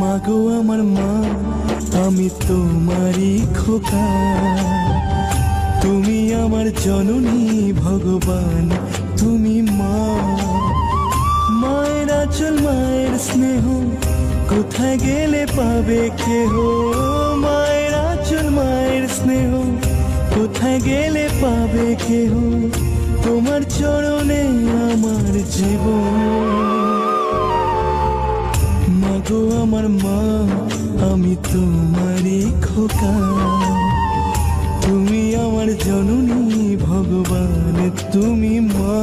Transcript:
মাগো আমার মা, আমি তোমারই খোকা। তুমি আমার জননী ভগবান, তুমি মা। মায়ের আঁচল মায়ের স্নেহ কোথায় গেলে পাবে কেহ। মায়ের আঁচল মায়ের স্নেহ কোথায় গেলে পাবে কেহ। তোমার চরণে আমার জীবন। মাগো আমার মা, আমি তোমারই খোকা। তুমি আমার জননী ভগবান, তুমি মা।